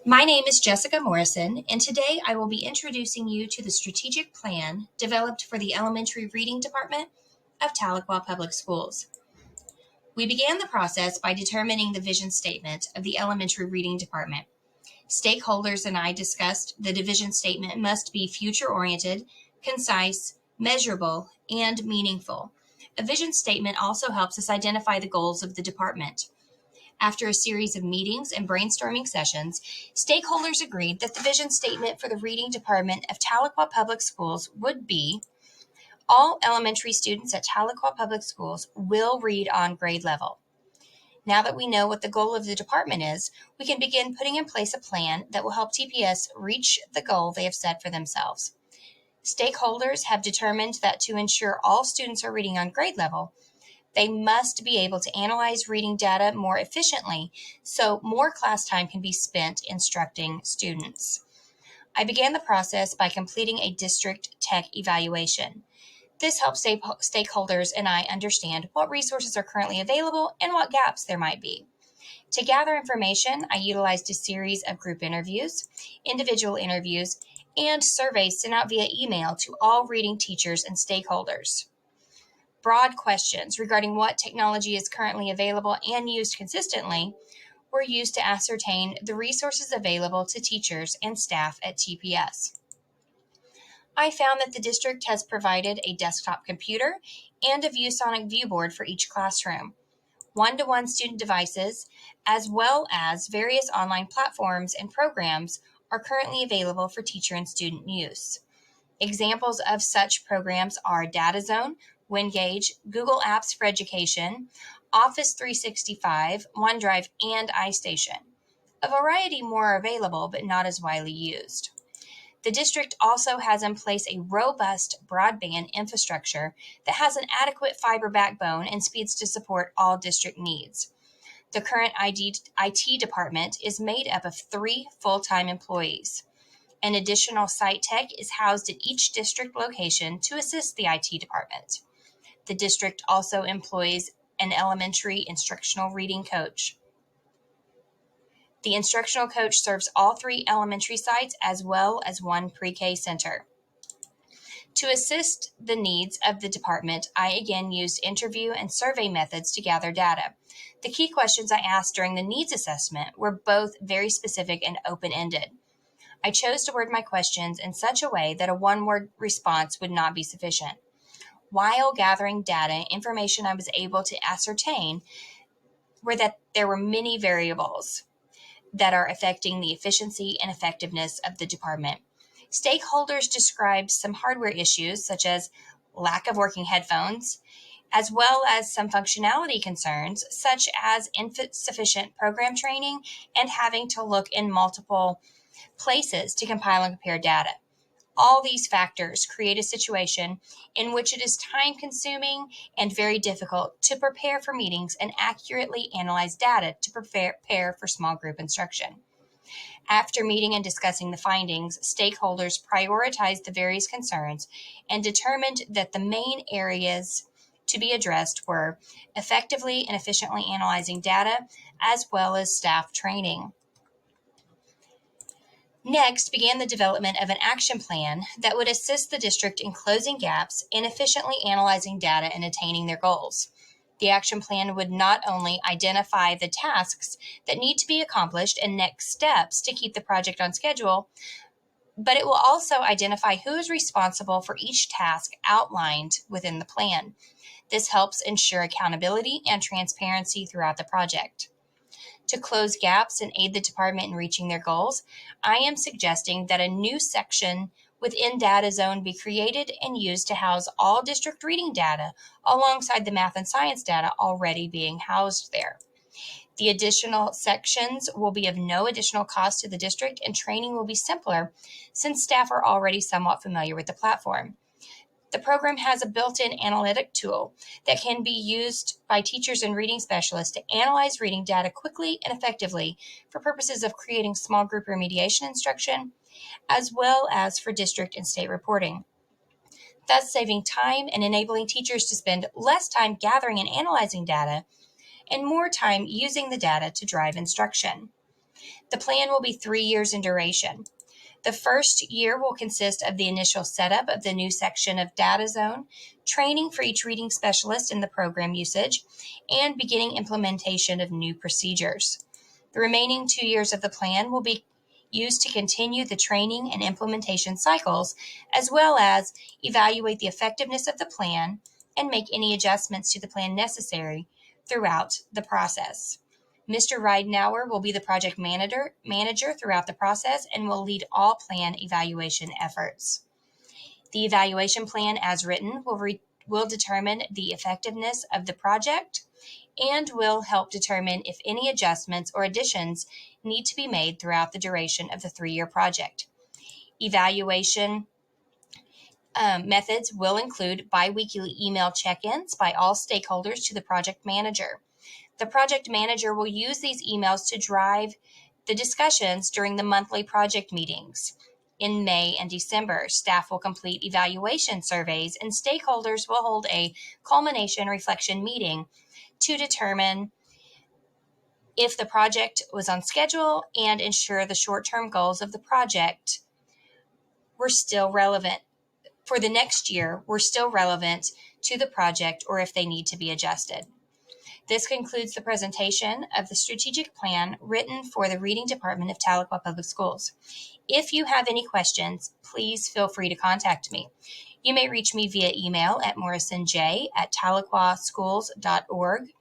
My name is Jessica Morrison, and today I will be introducing you to the strategic plan developed for the Elementary Reading Department of Tahlequah Public Schools. We began the process by determining the vision statement of the Elementary Reading Department. Stakeholders and I discussed the division statement must be future-oriented, concise, measurable, and meaningful. A vision statement also helps us identify the goals of the department. After a series of meetings and brainstorming sessions, stakeholders agreed that the vision statement for the Reading Department of Tahlequah Public Schools would be: all elementary students at Tahlequah Public Schools will read on grade level. Now that we know what the goal of the department is, we can begin putting in place a plan that will help TPS reach the goal they have set for themselves. Stakeholders have determined that to ensure all students are reading on grade level, they must be able to analyze reading data more efficiently so more class time can be spent instructing students. I began the process by completing a district tech evaluation. This helps stakeholders and I understand what resources are currently available and what gaps there might be. To gather information, I utilized a series of group interviews, individual interviews, and surveys sent out via email to all reading teachers and stakeholders. Broad questions regarding what technology is currently available and used consistently were used to ascertain the resources available to teachers and staff at TPS. I found that the district has provided a desktop computer and a ViewSonic viewboard for each classroom. One-to-one student devices, as well as various online platforms and programs, are currently available for teacher and student use. Examples of such programs are DataZone, WinGauge, Google Apps for Education, Office 365, OneDrive, and iStation. A variety more are available, but not as widely used. The district also has in place a robust broadband infrastructure that has an adequate fiber backbone and speeds to support all district needs. The current IT department is made up of 3 full-time employees. An additional site tech is housed at each district location to assist the IT department. The district also employs an elementary instructional reading coach. The instructional coach serves all 3 elementary sites as well as 1 pre-K center. To assist the needs of the department, I again used interview and survey methods to gather data. The key questions I asked during the needs assessment were both very specific and open-ended. I chose to word my questions in such a way that a one-word response would not be sufficient. While gathering data, information I was able to ascertain were that there were many variables that are affecting the efficiency and effectiveness of the department. Stakeholders described some hardware issues, such as lack of working headphones, as well as some functionality concerns, such as insufficient program training and having to look in multiple places to compile and compare data. All these factors create a situation in which it is time-consuming and very difficult to prepare for meetings and accurately analyze data to prepare for small group instruction. After meeting and discussing the findings, stakeholders prioritized the various concerns and determined that the main areas to be addressed were effectively and efficiently analyzing data, as well as staff training. Next began the development of an action plan that would assist the district in closing gaps and efficiently analyzing data and attaining their goals. The action plan would not only identify the tasks that need to be accomplished and next steps to keep the project on schedule, but it will also identify who is responsible for each task outlined within the plan. This helps ensure accountability and transparency throughout the project. To close gaps and aid the department in reaching their goals, I am suggesting that a new section within DataZone be created and used to house all district reading data alongside the math and science data already being housed there. The additional sections will be of no additional cost to the district, and training will be simpler since staff are already somewhat familiar with the platform. The program has a built-in analytic tool that can be used by teachers and reading specialists to analyze reading data quickly and effectively for purposes of creating small group remediation instruction, as well as for district and state reporting, thus saving time and enabling teachers to spend less time gathering and analyzing data and more time using the data to drive instruction. The plan will be 3 years in duration. The first year will consist of the initial setup of the new section of Data Zone, training for each reading specialist in the program usage, and beginning implementation of new procedures. The remaining 2 years of the plan will be used to continue the training and implementation cycles, as well as evaluate the effectiveness of the plan and make any adjustments to the plan necessary throughout the process. Mr. Ridenauer will be the project manager throughout the process and will lead all plan evaluation efforts. The evaluation plan as written will determine the effectiveness of the project and will help determine if any adjustments or additions need to be made throughout the duration of the 3-year project. Evaluation methods will include biweekly email check-ins by all stakeholders to the project manager. The project manager will use these emails to drive the discussions during the monthly project meetings. In May and December, staff will complete evaluation surveys and stakeholders will hold a culmination reflection meeting to determine if the project was on schedule and ensure the short-term goals of the project were still relevant for the next year, were still relevant to the project, or if they need to be adjusted. This concludes the presentation of the strategic plan written for the Reading Department of Tahlequah Public Schools. If you have any questions, please feel free to contact me. You may reach me via email at morrisonj@tahlequahschools.org